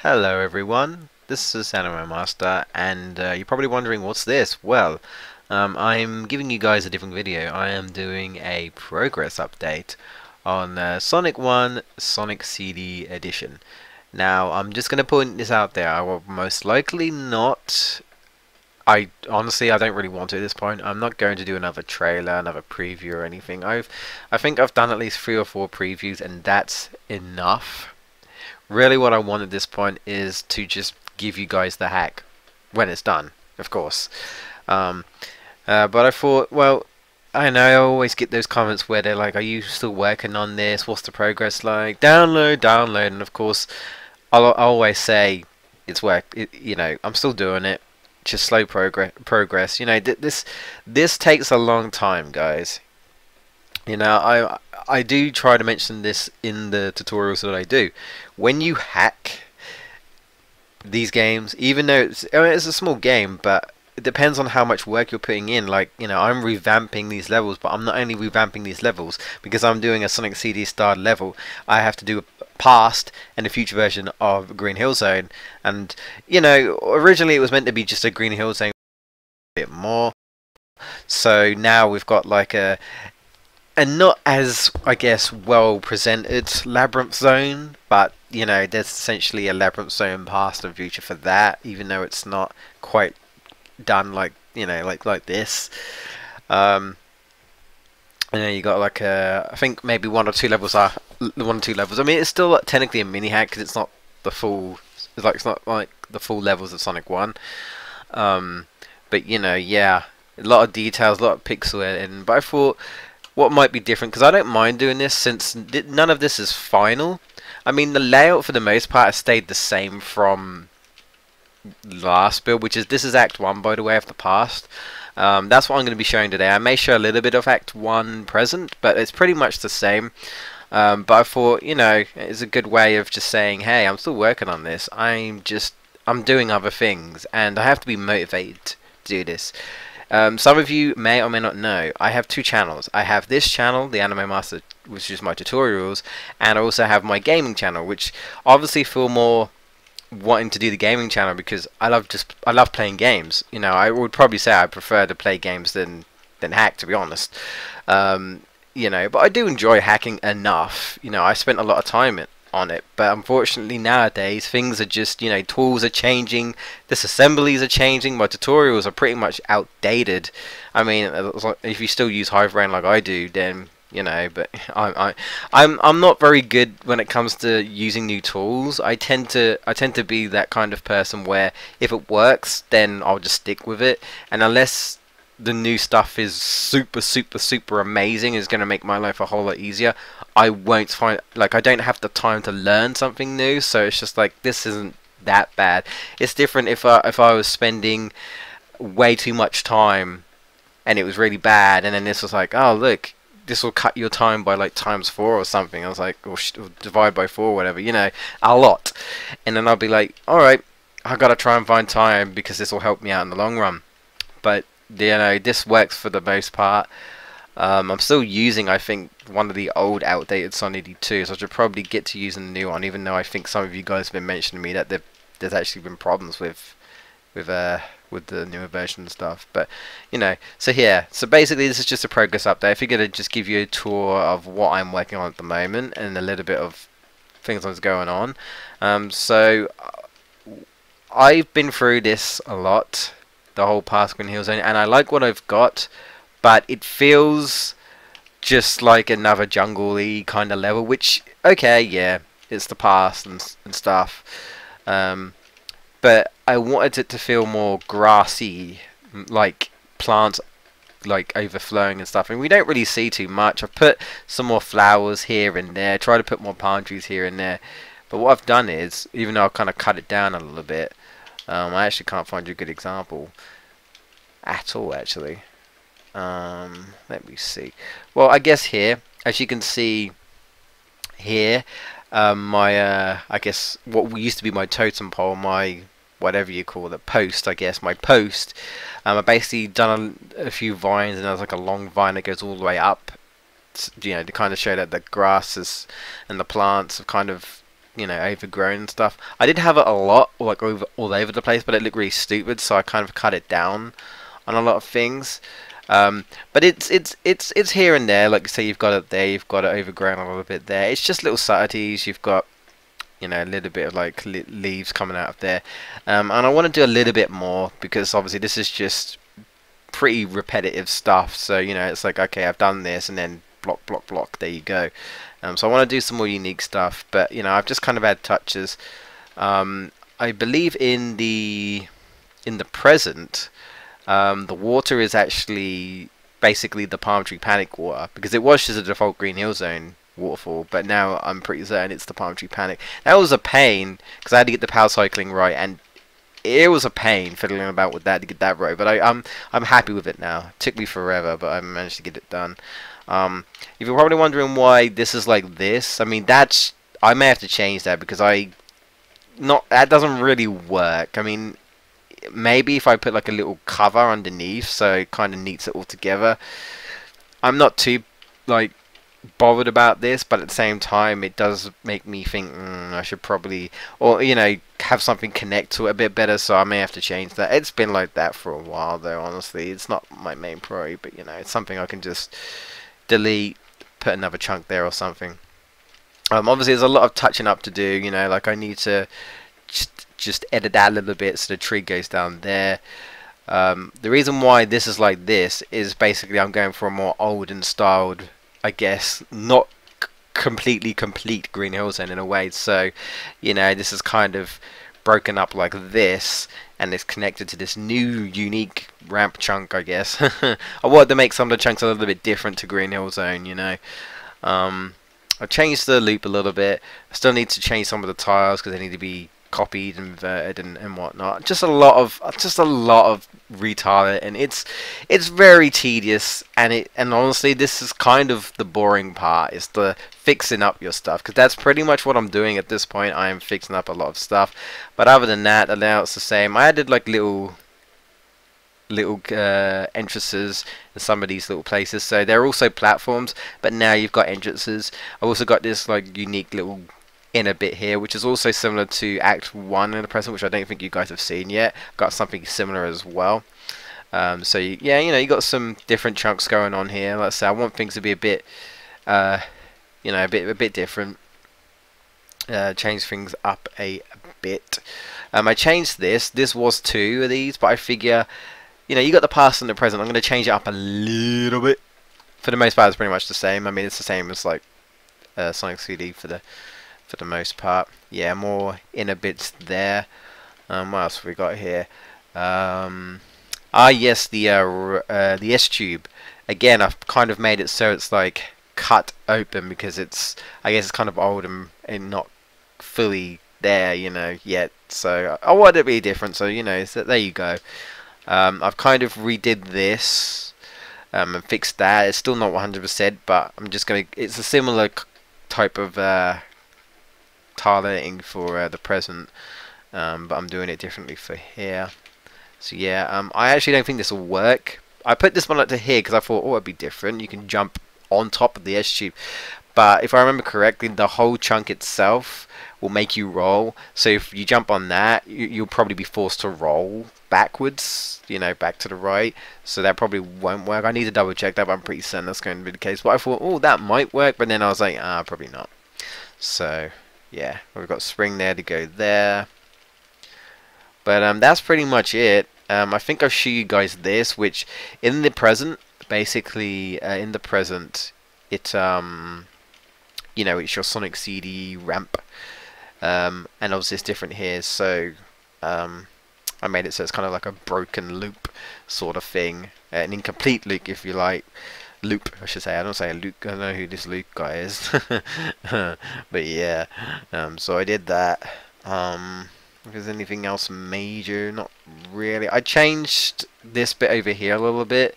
Hello everyone, this is Anime Master, and you're probably wondering what's this? Well, I'm giving you guys a different video. I am doing a progress update on Sonic 1 Sonic CD Edition. Now, I'm just going to point this out there. I will most likely not. I honestly, I don't really want to at this point. I'm not going to do another trailer, another preview or anything. I think I've done at least 3 or 4 previews, and that's enough. Really what I want at this point is to just give you guys the hack when it's done, of course. But I thought, well, I know I always get those comments where they're like, are you still working on this? What's the progress like? Download, and of course, I'll always say it's you know, I'm still doing it. Just slow progress. You know, this takes a long time, guys. You know, I do try to mention this in the tutorials that I do. When you hack these games, even though it's a small game, but it depends on how much work you're putting in. Like, you know, I'm revamping these levels, but I'm not only revamping these levels because I'm doing a Sonic CD Star level. I have to do a past and a future version of Green Hill Zone, and you know, originally it was meant to be just a Green Hill Zone, a bit more. So now we've got like a not as, I guess, well presented Labyrinth Zone, but you know, there's essentially a Labyrinth Zone past and future for that, even though it's not quite done like, you know, like this. And then you got like I think maybe 1 or 2 levels are 1 or 2 levels. I mean, it's still technically a mini hack because it's not the full. It's not like the full levels of Sonic 1. But you know, yeah, a lot of details, a lot of pixel editing. But I thought, what might be different, because I don't mind doing this since none of this is final. I mean, the layout for the most part has stayed the same from the last build, which is, this is Act 1 by the way of the past. That's what I'm going to be showing today. I may show a little bit of Act 1 present, but it's pretty much the same. But I thought, you know, it's a good way of just saying, hey, I'm still working on this. I'm doing other things, and I have to be motivated to do this. Some of you may or may not know, I have 2 channels. I have this channel, the Anime Master, which is my tutorials, and I also have my gaming channel, which obviously feel more wanting to do the gaming channel because I love playing games. You know, I would probably say I prefer to play games than hack, to be honest. You know, but I do enjoy hacking enough. You know, I spent a lot of time on it, but unfortunately nowadays things are just, you know, tools are changing, disassemblies are changing, my tutorials are pretty much outdated. I mean, if you still use Hive Brain like I do, then you know, but I'm not very good when it comes to using new tools. I tend to be that kind of person where if it works, then I'll just stick with it, and unless the new stuff is super amazing, is going to make my life a whole lot easier, I won't find, like, I don't have the time to learn something new. So it's just like, this isn't that bad. It's different if I was spending way too much time and it was really bad, and then this was like, oh look, this will cut your time by like ×4 or something. I was like, or divide by 4 or whatever, you know, a lot. And then I'll be like, alright, I gotta try and find time because this will help me out in the long run. But you know, this works for the most part. I'm still using, I think, one of the old outdated Sonic D2, so I should probably get to using the new one, even though I think some of you guys have been mentioning to me that there's actually been problems with the newer version and stuff. But you know, so yeah, so basically this is just a progress update. I figured I'd just give you a tour of what I'm working on at the moment and a little bit of things that's going on. So I've been through this a lot, the whole past Green Hill Zone, and I like what I've got, but it feels just like another jungle-y kind of level, which, okay, yeah, it's the past and stuff, but I wanted it to feel more grassy, like plants like overflowing and stuff, and we don't really see too much. I've put some more flowers here and there, try to put more palm trees here and there, but what I've done is, even though I've kind of cut it down a little bit, I actually can't find you a good example at all, actually. Let me see. Well, I guess here, as you can see here, my I guess what used to be my totem pole, my whatever you call it, post, I guess, my post. I basically done a few vines, and there's like a long vine that goes all the way up, you know, to kind of show that the grasses and the plants have kind of you know, overgrown and stuff. I did have it a lot, like all over the place, but it looked really stupid, so I kind of cut it down on a lot of things. But it's here and there. Like say, you've got it there, you've got it overgrown a little bit there. It's just little subtleties. You've got, you know, a little bit of like leaves coming out of there, and I want to do a little bit more because obviously this is just pretty repetitive stuff. So you know, it's like, okay, I've done this, and then block, block, block. There you go. So I want to do some more unique stuff, but you know, I've just kind of had touches. I believe in the present, the water is actually basically the Palm Tree Panic water, because it was just a default Green Hill Zone waterfall, but now I'm pretty certain it's the Palm Tree Panic. That was a pain because I had to get the power cycling right, and it was a pain fiddling about with that to get that right. But I'm happy with it now. It took me forever, but I managed to get it done. If you're probably wondering why this is like this, I mean, I may have to change that because that doesn't really work. I mean, maybe if I put like a little cover underneath, so it kind of neats it all together. I'm not too like bothered about this, but at the same time it does make me think I should probably, or you know, have something connect to it a bit better, so I may have to change that. It's been like that for a while though, honestly. It's not my main priority, but you know, it's something I can just delete, put another chunk there or something. Obviously there's a lot of touching up to do, you know, like I need to just edit that a little bit so the tree goes down there. The reason why this is like this is basically I'm going for a more olden styled, I guess, not completely complete Green Hill Zone in a way. So, you know, this is kind of broken up like this, and it's connected to this new unique ramp chunk, I guess. I wanted to make some of the chunks a little bit different to Green Hill Zone, you know. I've changed the loop a little bit. I still need to change some of the tiles because they need to be copied and inverted and whatnot. Just a lot of retiling, and it's very tedious, and honestly this is kind of the boring part, is the fixing up your stuff, because that's pretty much what I'm doing at this point. I am fixing up a lot of stuff, but other than that, the layout's the same. I added like little entrances in some of these little places, so they're also platforms, but now you've got entrances. I've also got this like unique little inner bit here, which is also similar to Act 1 in the present, which I don't think you guys have seen yet. Got something similar as well. So yeah, you know, you got some different chunks going on here. Let's say I want things to be a bit, you know, a bit different. Change things up a bit. I changed this. This was 2 of these, but I figure, you know, you got the past and the present. I'm going to change it up a little bit. For the most part, it's pretty much the same. I mean, it's the same as like Sonic CD for the most part. Yeah, more inner bits there. What else have we got here? Yes, the S tube. Again, I've kind of made it so it's like cut open because I guess it's kind of old and not fully there, you know, yet. So I wanted it to be different. So you know, so there you go. I've kind of redid this and fixed that. It's still not 100%, but I'm just gonna. It's a similar type of tile editing for the present, but I'm doing it differently for here. So yeah, I actually don't think this will work. I put this one up to here because I thought, oh, it'd be different. You can jump on top of the S tube, but if I remember correctly, the whole chunk itself will make you roll. So if you jump on that, you'll probably be forced to roll backwards, you know, back to the right. So that probably won't work. I need to double check that, but I'm pretty certain that's going to be the case. But I thought, oh, that might work, but then I was like, probably not. So yeah, we've got spring there to go there. But that's pretty much it. I think I'll show you guys this, which in the present, basically in the present, it you know, it's your Sonic CD ramp, and obviously it's different here. So I made it so it's kind of like a broken loop sort of thing, an incomplete loop if you like. Loop, I should say. I don't say a Luke. I don't know who this Luke guy is. But yeah, so I did that. If there's anything else major, not really. I changed this bit over here a little bit.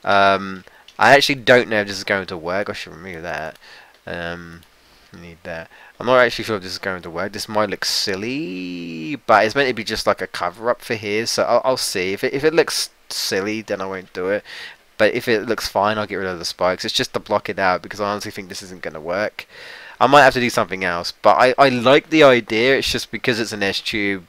I actually don't know if this is going to work. I should remove that. Need that. I'm not actually sure if this is going to work. This might look silly, but it's meant to be just like a cover up for here. So I'll see. If it looks silly, then I won't do it. But if it looks fine, I'll get rid of the spikes. It's just to block it out because I honestly think this isn't going to work. I might have to do something else, but I like the idea. It's just because it's an S-tube,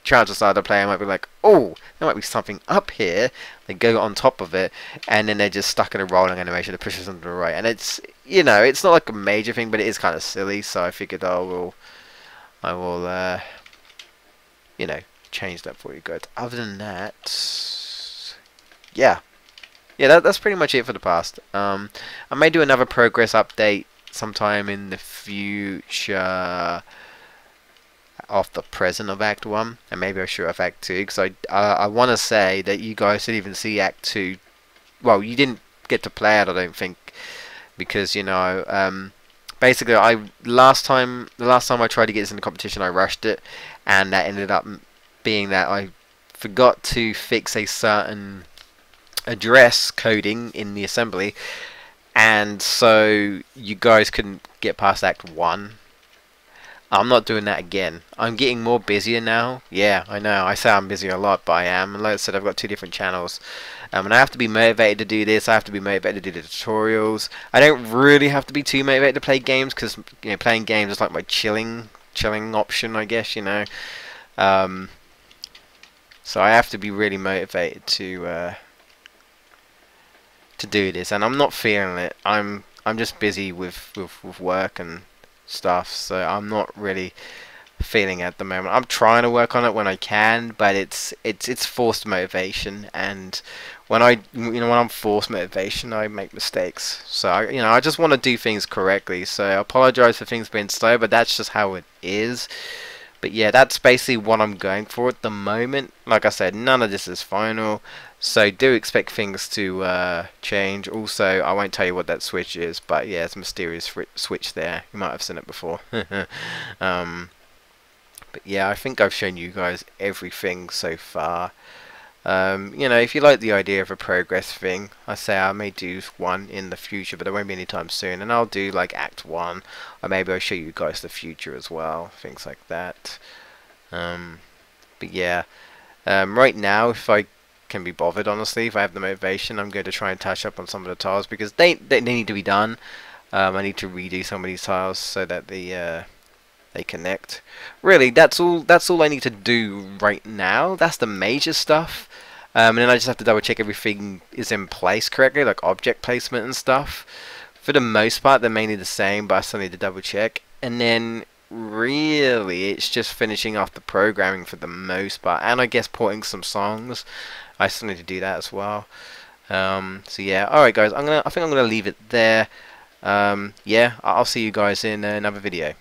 chances are the player might be like, oh, there might be something up here. They go on top of it, and then they're just stuck in a rolling animation that pushes them to the right. And it's, you know, it's not like a major thing, but it is kind of silly. So I figured I will, you know, change that for you guys. Other than that, yeah. Yeah, that's pretty much it for the past. I may do another progress update sometime in the future of the present of Act 1, and maybe I'll show off Act 2, because I want to say that you guys didn't even see Act 2. Well, you didn't get to play it, I don't think, because, you know, basically, the last time I tried to get this in the competition, I rushed it, and that ended up being that I forgot to fix a certain address coding in the assembly, and so you guys couldn't get past Act 1. I'm not doing that again. I'm getting more busier now. Yeah, I know. I say I'm busy a lot, but I am. And like I said, I've got 2 different channels. And I have to be motivated to do this. I have to be motivated to do the tutorials. I don't really have to be too motivated to play games, because, you know, playing games is like my chilling option, I guess, you know. So I have to be really motivated to do this, and I'm not feeling it. I'm just busy with work and stuff, so I'm not really feeling it at the moment. I'm trying to work on it when I can, but it's forced motivation, and when when I'm forced motivation, I make mistakes. So I just want to do things correctly. So I apologize for things being slow, but that's just how it is. But yeah, that's basically what I'm going for at the moment. Like I said, none of this is final, so do expect things to change. Also, I won't tell you what that switch is, but yeah, it's a mysterious switch there. You might have seen it before. But yeah, I think I've shown you guys everything so far. You know, if you like the idea of a progress thing, I say I may do one in the future, but it won't be anytime soon. And I'll do like Act 1, or maybe I'll show you guys the future as well, things like that. But yeah, right now, if I can be bothered, honestly, if I have the motivation, I'm going to try and touch up on some of the tiles, because they need to be done. I need to redo some of these tiles so that they connect. Really, that's all I need to do right now. That's the major stuff. And then I just have to double check everything is in place correctly, like object placement and stuff. For the most part, they're mainly the same, but I still need to double check. And then really, it's just finishing off the programming for the most part, and I guess porting some songs. I still need to do that as well. So yeah, alright guys, I think I'm gonna leave it there. Yeah, I'll see you guys in another video.